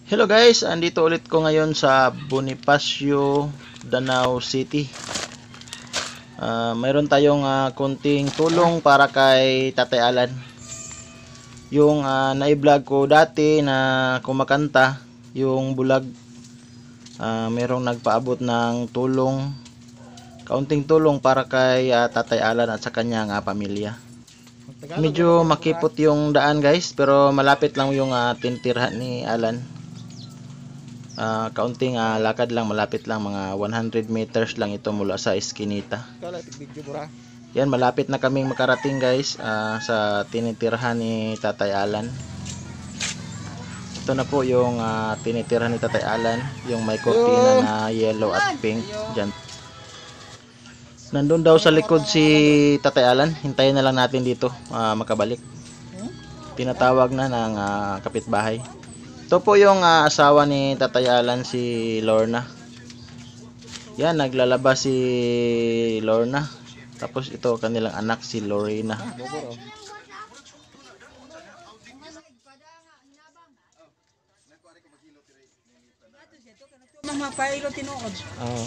Hello guys, andito ulit ko ngayon sa Bonifacio, Danau City. Mayroon tayong kunting tulong para kay Tatay Alan. Yung na-vlog ko dati na kumakanta, yung bulag, mayroong nagpaabot ng tulong, kaunting tulong para kay Tatay Alan at sa kanyang pamilya. Medyo makipot yung daan guys, pero malapit lang yung tintirhan ni Alan. Kaunting lakad lang, malapit lang, mga 100 meters lang ito mula sa Eskinita. Yan, malapit na kaming makarating guys sa tinitirhan ni Tatay Alan. Ito na po yung tinitirhan ni Tatay Alan, yung may kortina na yellow at pink dyan. Nandun daw sa likod si Tatay Alan, hintayin na lang natin dito makabalik. Tinatawag na ng kapitbahay. Ito po yung asawa ni Tatay Alan, si Lorna. Yan, naglalaba si Lorna. Tapos ito kanilang anak, si Lorena. Mapailo tinuod. Oh.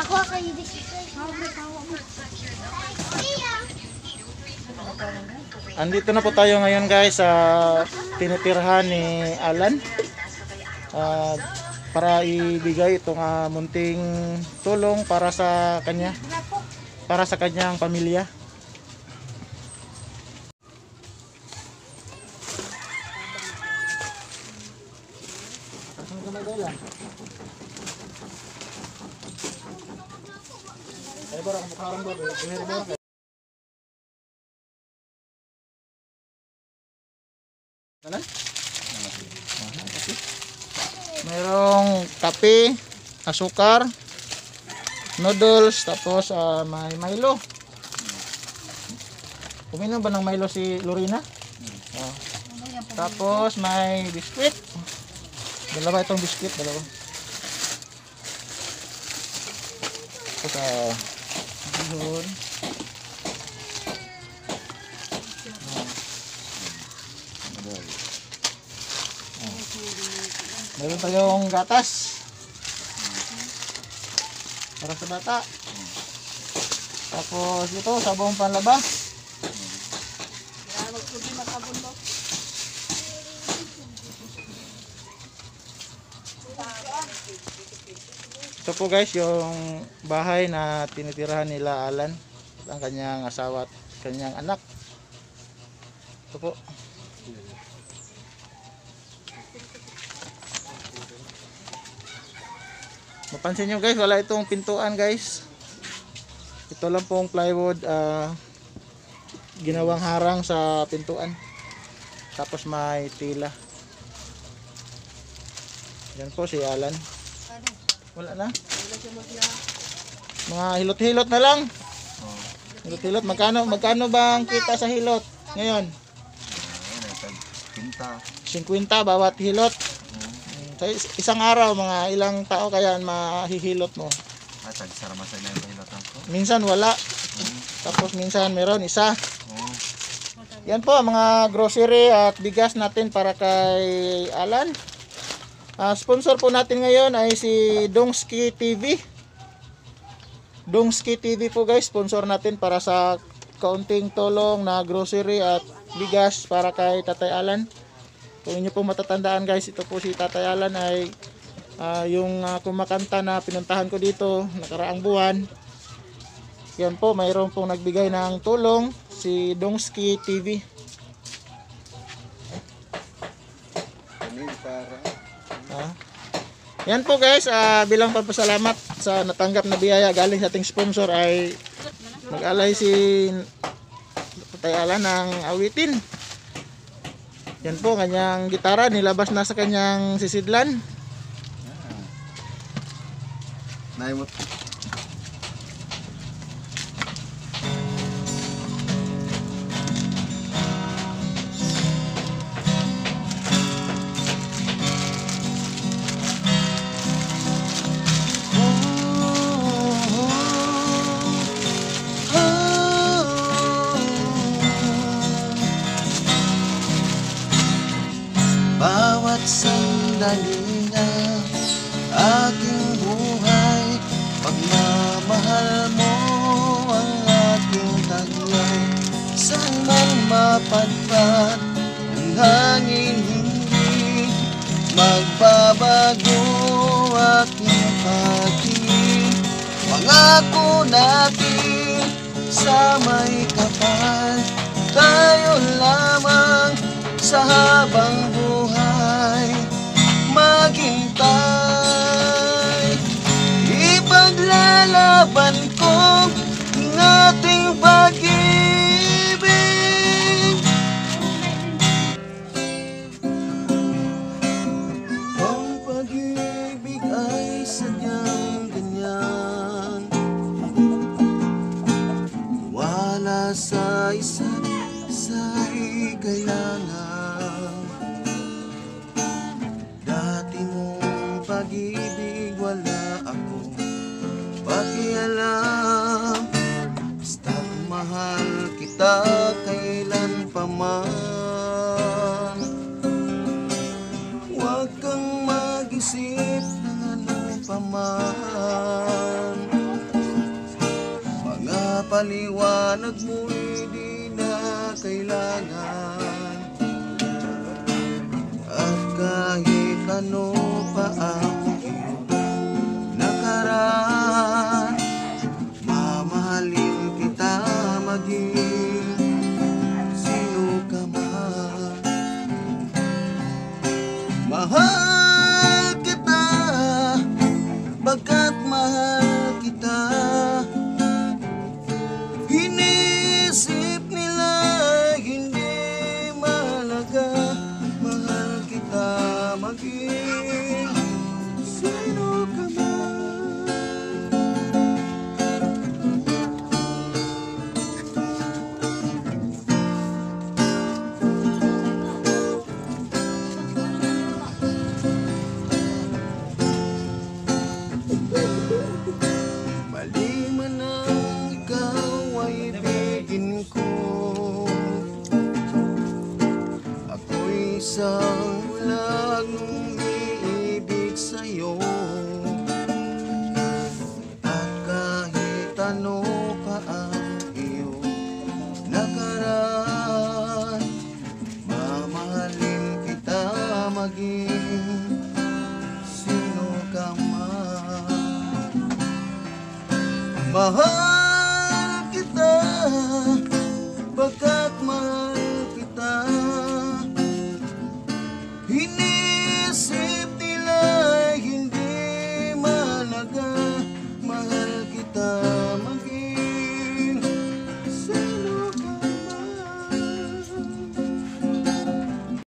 Ako kayo dito. Andito na po tayo ngayon guys sa tinitirhan ni Alan. Para ibigay itong munting tulong para sa kanya, para sa kanyang pamilya. Mayroong kape, asukar, noodles, tapos may Milo. Uminom ba ng Milo si Lorena? Tapos may biskwit. Dalawa itong biskwit, dalawa. Tapos yun. Meron tayong gatas para sa bata. Tapos ito, sabong panlaba. Ito po guys yung bahay na tinitirahan nila Alan, ang kanyang asawa at kanyang anak. Ito po. Mapansin nyo guys, wala itong pintuan guys. Ito lang pong plywood, ginawang harang sa pintuan. Tapos may tila. Yan po si Alan. Wala na. Mga hilot-hilot na lang. Hilot-hilot. Magkano bang kita sa hilot ngayon? 50 bawat hilot. So, isang araw, mga ilang tao kaya mahihilot mo? Minsan wala. Tapos minsan meron isa. Yan po mga grocery at bigas natin para kay Alan. Sponsor po natin ngayon ay si Dongski TV. Dongski TV po guys, sponsor natin para sa kaunting tulong na grocery at bigas para kay Tatay Alan. Kung inyo po matatandaan guys, ito po si Tatay Alan ay yung kumakanta na pinuntahan ko dito nakaraang buwan. Yan po, mayroon pong nagbigay ng tulong, si Dongski TV. Yan po guys, bilang pagpasalamat sa natanggap na biyaya galing sa ating sponsor ay nag-alay si Tatay Alan ng awitin. Yan po, kanyang gitara nilabas na sa kanyang sisidlan. Naimot. sandali na aking buhay. Pagmamahal mo ang aking taglay. Saan man mapadpad ang hangin, hindi magbabago aking pag-ibig. Pangako natin sa may kapal, tayo lamang sa habang buhay maghintay. Ipaglalaban ko ang ating pag-ibig. Ang pag-ibig ay sadyang ganyan, wala sa isa't isa'y kailangan. Dati mong pag-ibig wala akong pakialam. Basta't mahal kita kailan pa man. Huwag kang mag-isip ng ano pa man. Mga paliwanag mo'y di na kailangan. At kahit ano pa ang iyong nakaraan, mamahalin kita maging sino ka man. Mahal kita pagkat mahal kita. Inisip nila hindi mahalaga. Mahal kita maging sino ka man. Mali man ang ikaw ay ibigin ko. Ako'y isang bulang umiibig sa'yo. At kahit ano pa ang iyong nakaraan, mamahalin kita maging sino ka man. Mahal kita pagkat mahal